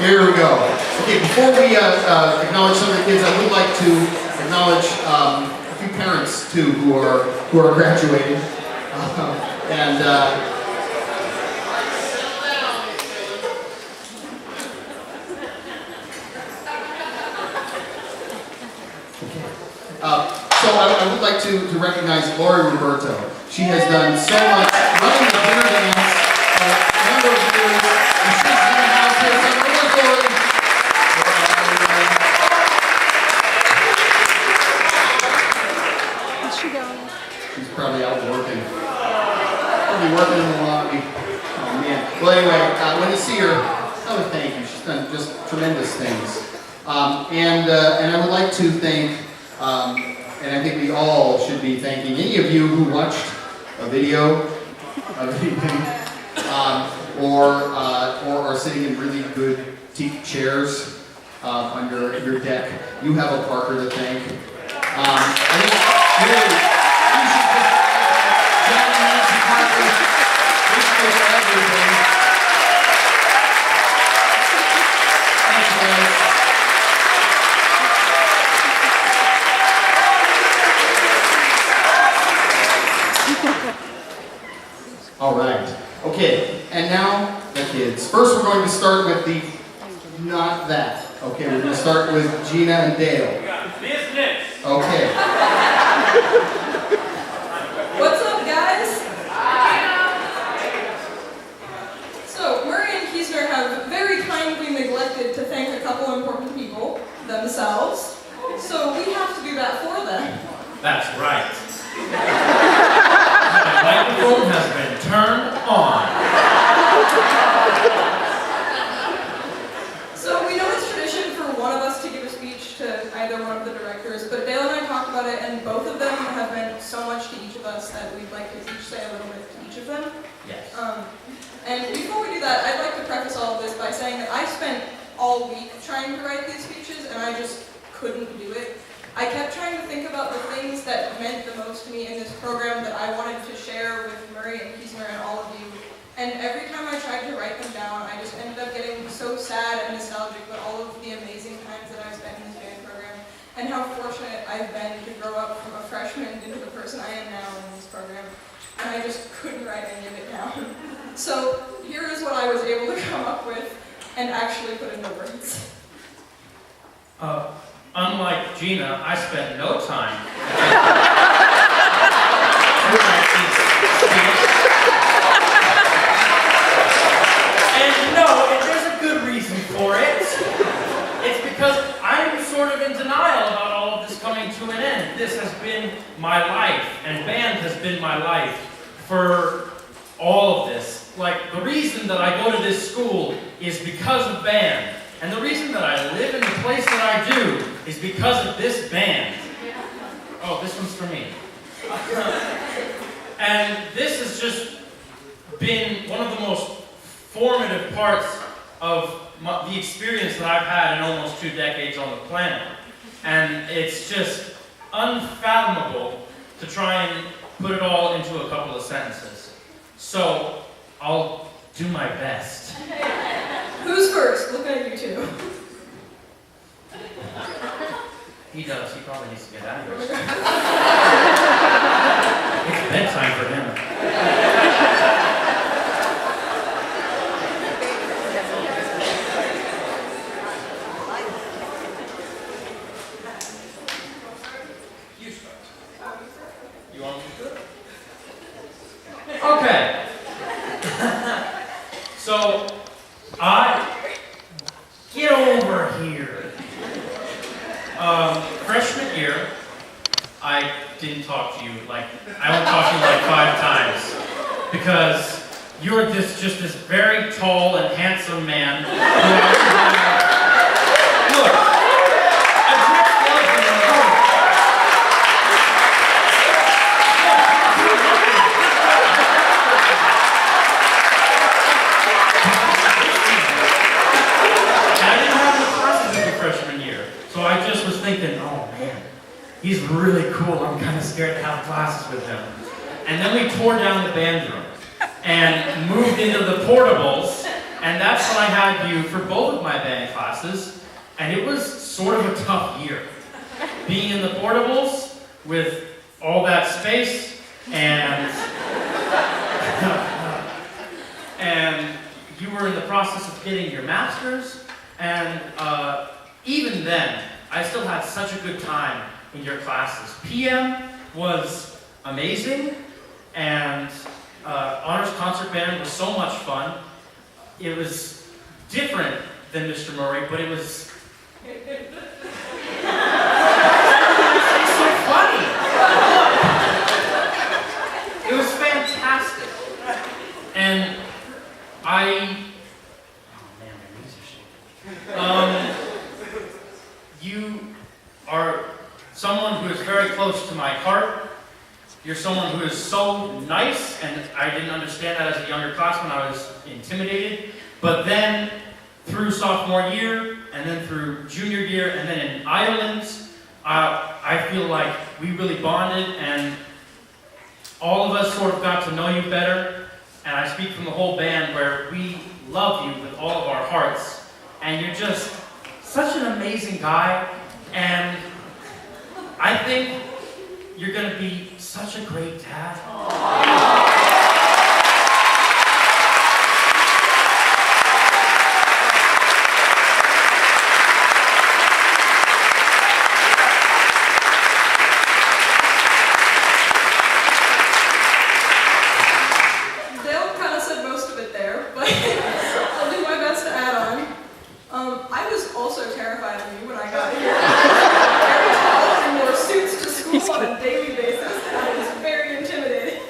Here we go. Okay, before we acknowledge some of the kids, I would like to acknowledge a few parents too who are graduating. So I would like to recognize Lori Roberto. She has done so much running the dinner dance for a number of years, and she's in the house here. So where's Lori? Where's she going? She's probably out working. Probably working in the lobby. Oh man. Well anyway, when you see her, I would thank you. She's done just tremendous things. And I would like to thank, and I think we all should be thanking any of you who watched a video of anything, or are sitting in really good teak chairs on your deck. You have a Parker to thank. I think really, you should just John and Nancy Parker, basically for everything. Thanks, guys. All right. Okay, and now the kids. First, we're going to start with the not that. Okay, we're going to start with Gina and Dale. We got business. Okay. What's up, guys? So, Murray and Kiesner have very kindly neglected to thank a couple important people themselves. So we have to do that for them. That's right. The microphone has been turned on. So we know it's tradition for one of us to give a speech to either one of the directors, but Dale and I talked about it, and both of them have meant so much to each of us that we'd like to each say a little bit to each of them. Yes. And before we do that, I'd like to preface all of this by saying that I spent all week trying to write these speeches, and I just couldn't do it. I kept trying to think about the things that meant the most to me in this program that I wanted to share with Murray and Kiesner and all of you. And every time I tried to write them down, I just ended up getting so sad and nostalgic about all of the amazing times that I've spent in this band program, and how fortunate I've been to grow up from a freshman into the person I am now in this program. And I just couldn't write any of it down. So here is what I was able to come up with and actually put into words. Unlike Gina, I spent no time. And no, there's a good reason for it. It's because I'm sort of in denial about all of this coming to an end. This has been my life, and band has been my life for all of this. Like, the reason that I go to this school is because of band. And the reason that I live in the place that I do is because of this band. Oh, this one's for me. And this has just been one of the most formative parts of the experience that I've had in almost 2 decades on the planet. And it's just unfathomable to try and put it all into a couple of sentences. So, I'll do my best. Who's first? Looking at you two. He does. He probably needs to get out of here. It's bedtime for him. You start. You want me to? Okay. So, get over here. Freshman year, I didn't talk to you I only talked to you like 5 times. Because you're just this very tall and handsome man who look, I just love you. Freshman year. So I just was thinking, oh man, he's really cool. I'm kind of scared to have classes with him. And then we tore down the band room and moved into the portables And that's when I had you for both of my band classes, and it was sort of a tough year. Being in the portables with all that space, and and you were in the process of getting your master's, and even then, I still had such a good time in your classes. PM was amazing, and honors concert band was so much fun. It was different than Mr. Murray, but it was it's so funny. It was fantastic. And oh man, my knees are shaking. You are someone who is very close to my heart. You're someone who is so nice, and I didn't understand that as a younger classman. I was intimidated. But then, through sophomore year, and then through junior year, and then in Ireland, I feel like we really bonded, and all of us sort of got to know you better. And I speak from the whole band, where we love you with all of our hearts. And you're just such an amazing guy, and I think you're going to be such a great dad. Dale kind of said most of it there, but I'll do my best to add on. I was also terrified of you when I got here. Very tall and wore suits to school on a daily basis, and I was very intimidated.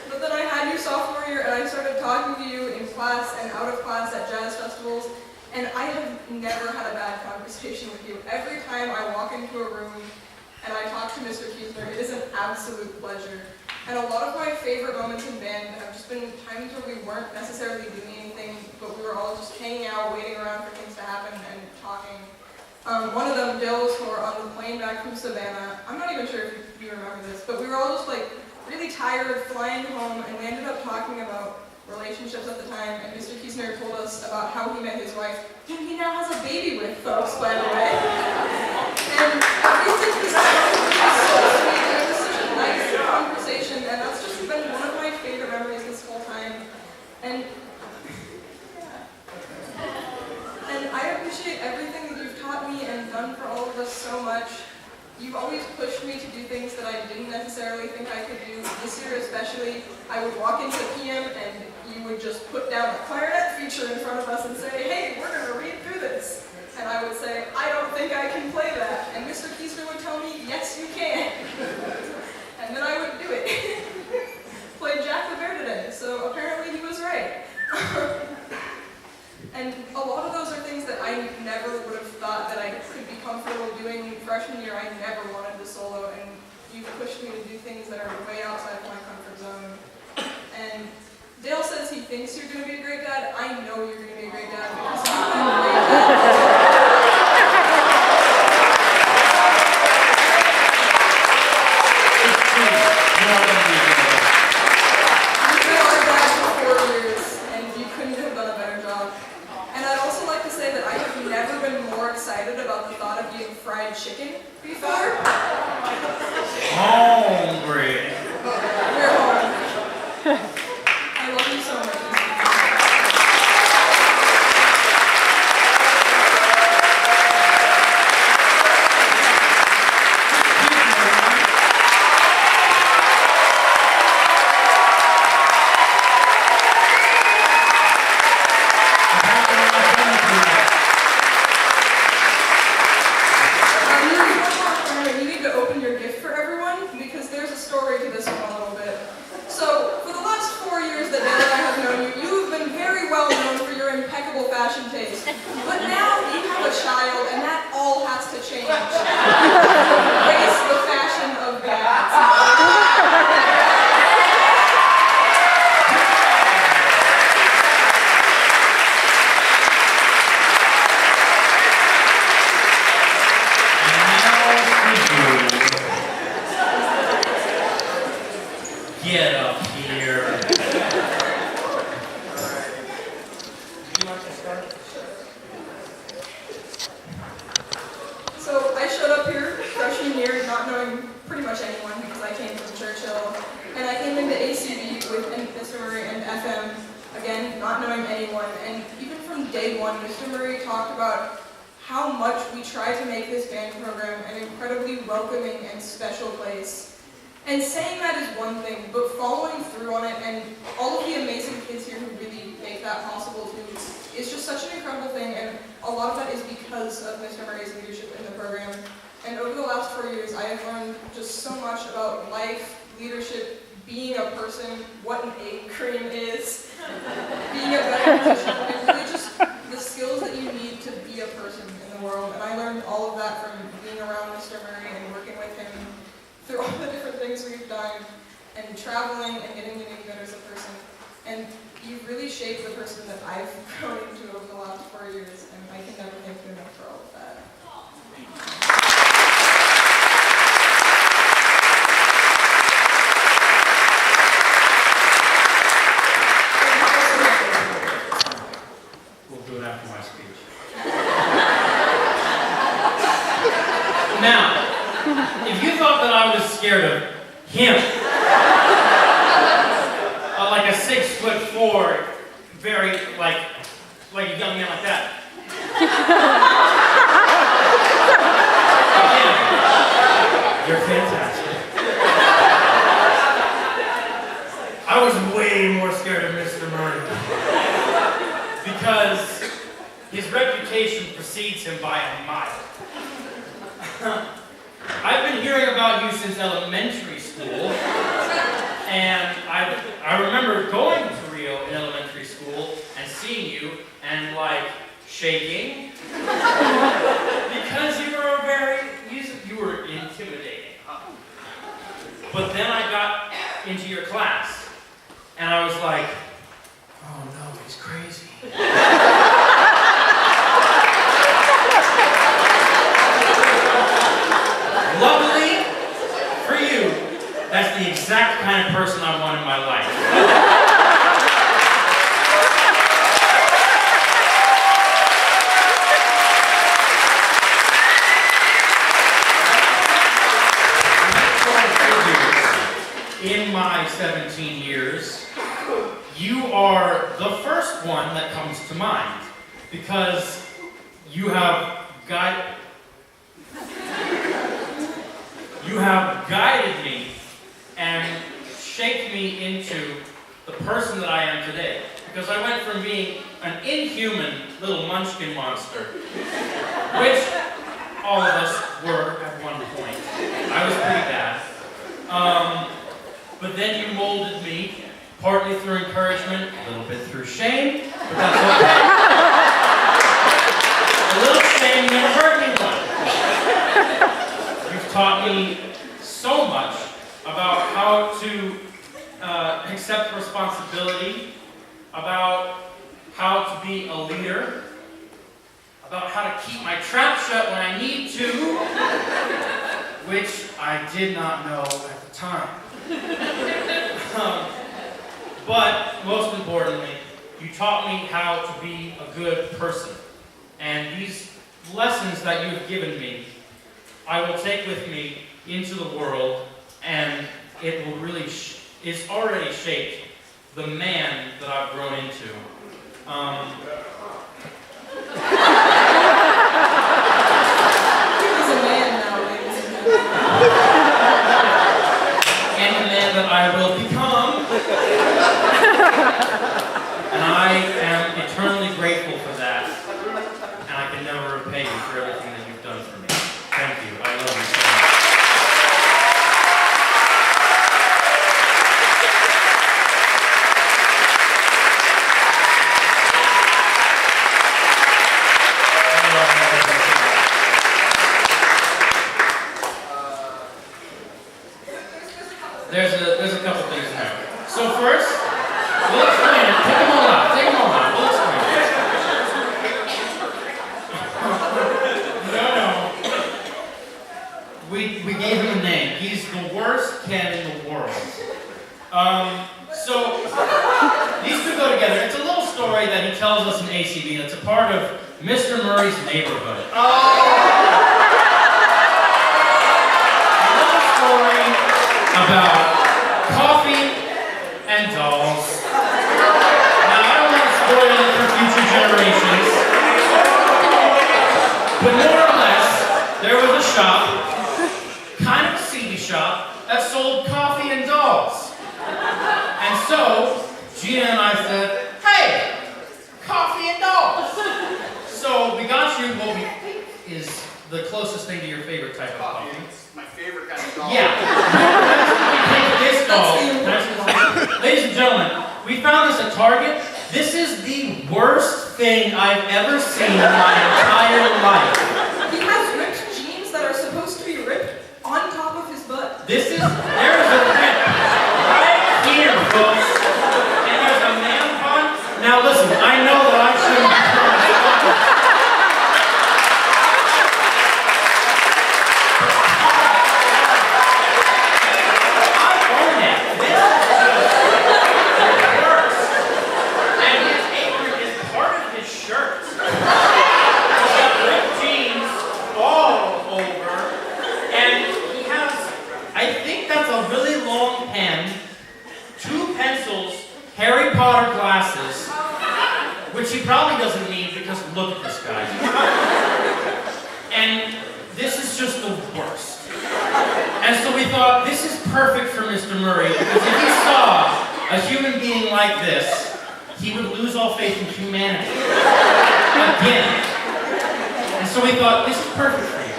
But then I had you sophomore year, and I started talking to you in class and out of class at jazz festivals, and I have never had a bad conversation with you. Every time I walk into a room and I talk to Mr. Kiesner, it is an absolute pleasure. And a lot of my favorite moments in band have just been times where we weren't necessarily doing anything, but we were all just hanging out, waiting around for things to happen, and talking. One of them, Dale, was for on the plane back from Savannah. I'm not even sure if you remember this, but we were all just like really tired, flying home, and we ended up talking about relationships at the time, and Mr. Kiesner told us about how he met his wife, whom he now has a baby with, folks, by the way. And everything was so sweet, and it was such a nice conversation, and that's just been one of my favorite memories this whole time. And yeah. And I appreciate everything that you've taught me and done for all of us so much. You've always pushed me to do things that I didn't necessarily think I could do. This year especially, I would walk into PM and you would just put down a clarinet feature in front of us and say, hey, we're going to read through this. And I would say, I don't think I can play that. And Mr. Kiesner would tell me, yes, you can. And then I would do it. Played Jack the Bear today, so apparently he was right. And a lot of those are things that I never would have thought that I could be comfortable doing. Freshman year, I never wanted to solo, and you've pushed me to do things that are way outside of my comfort zone. And Dale says he thinks you're going to be a great dad. I know you're going to be a great dad because you've been a great dad. You've been our dad for 4 years, and you couldn't have done a better job. And I'd also like to say that I have never been more excited about the thought of eating fried chicken before. Hungry. We're home. I love you so much. You need to open your gift for everyone because there's a story to this one a little bit. So, for the last 4 years that Dale and I have known you, you have been very well known for your impeccable fashion taste. But now you have a child, and that all has to change. Embrace the fashion of dads. Get up here. So I showed up here freshman year not knowing pretty much anyone because I came from Churchill. And I came into ACB with Mr. Murray and FM, again, not knowing anyone. And even from day one, Mr. Murray talked about how much we try to make this band program an incredibly welcoming and special place. And saying that is one thing, but following through on it and all of the amazing kids here who really make that possible too is just such an incredible thing, and a lot of that is because of Mr. Murray's leadership in the program. And over the last 4 years, I have learned just so much about life, leadership, being a person, what an egg cream is, being a better musician, and really just the skills that you need to be a person in the world. And I learned all of that from being around Mr. Murray and working with him through all the different things we've done, and traveling and getting to know you better as a person. And you've really shaped the person that I've grown into over the last 4 years, and I can never thank you enough for all of that. We'll do it after my speech. Now, if you thought that I was scared of him, like a 6'4", very like a young man like that. Again, you're fantastic. I was way more scared of Mr. Murray because his reputation precedes him by a mile. I've been hearing about you since elementary school, and I remember going to Rio in elementary school and seeing you and like shaking because you were intimidating. But then I got into your class and I was like, oh no, he's crazy. Luckily for you, that's the exact kind of person I want in my life. In my 17 years, you are the first one that comes to mind because you have guided me and shaped me into the person that I am today. Because I went from being an inhuman little munchkin monster, which all of us were at one point. I was pretty bad. But then you molded me, partly through encouragement, a little bit through shame, but that's okay. A little shame never hurt anyone. You've taught me so much about how to accept responsibility, about how to be a leader, about how to keep my trap shut when I need to, which I did not know at the time. But most importantly, you taught me how to be a good person. And these lessons that you have given me, I will take with me into the world, and it will really, it's already shaped the man that I've grown into. He's a man now, ladies and gentlemen. And the man that I will become. And I am eternally grateful for that. And I can never repay you for everything that you've done for me. Thank you. I love you so much. part of Mr. Murray's neighborhood. Another story about coffee and dolls. Now, I don't want to spoil it for future generations, but more or less, there was a shop, kind of a seedy shop, that sold coffee and dolls. And so, Gina and I said, hey, coffee and dolls. So we got you what we think is the closest thing to your favorite type of coffee. It's my favorite kind of doll. Yeah. This doll. Ladies and gentlemen, we found this at Target. This is the worst thing I've ever seen in my entire life. He has ripped jeans that are supposed to be ripped on top of his butt. There is a rip right here, folks. And there's a man bun. Now listen, I know that I shouldn't I own it. This works. And his apron is part of his shirt. He's got ripped jeans all over. And he has, I think that's a really long pen, 2 pencils, Harry Potter glasses, which he probably doesn't need because look at this guy. And this is just the worst. And so we thought, this is perfect for Mr. Murray because if he saw a human being like this, he would lose all faith in humanity. Again. And so we thought, this is perfect for you.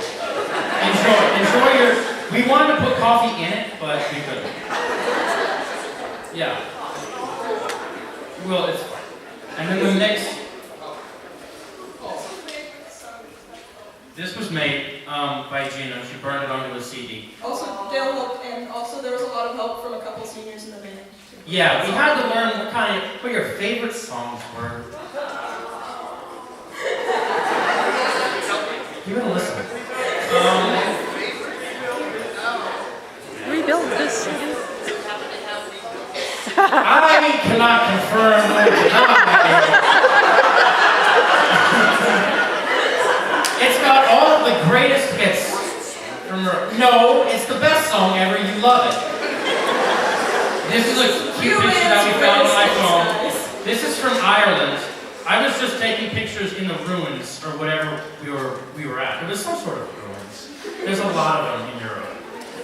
Enjoy your... We wanted to put coffee in it, but we couldn't. Yeah. Well, it's fine. And then the next... This was made by Gina. She burned it onto a CD. Also, Dale helped, and also there was a lot of help from a couple seniors in the band. Yeah, we had to learn what your favorite songs were. Give it a listen. Rebuild this. I cannot confirm or deny. It's got all of the greatest hits from her. No, it's the best song ever. You love it. This is a cute picture that we found on my phone. This is from Ireland. I was just taking pictures in the ruins or whatever we were at. It was some sort of ruins. There's a lot of them in Europe.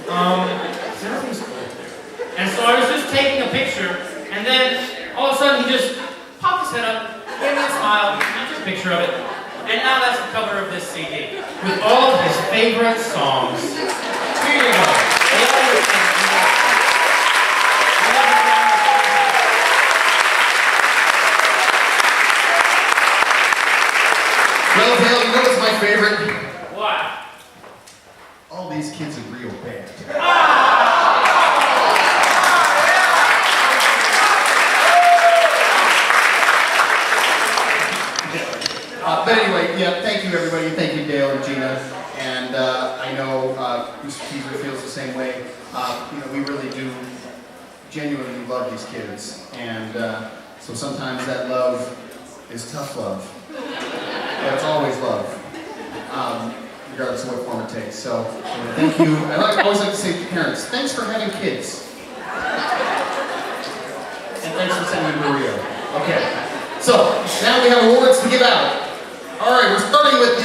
Everything's cool. And so I was just taking a picture, and then all of a sudden he just popped his head up, gave me a smile, took a picture of it, and now that's the cover of this CD with all of his favorite songs. Here you go. Well, Dale, you know what's my favorite? What? All these kids in Rio band. But anyway, yeah, thank you everybody. Thank you, Dale and Gina. And I know Mr. Teaser feels the same way. We really do genuinely love these kids. And so sometimes that love is tough love. But it's always love, regardless of what form it takes. So thank you. I always like to say to parents, thanks for having kids. And thanks for sending them to Rio. Okay. So now we have awards to give out. All right.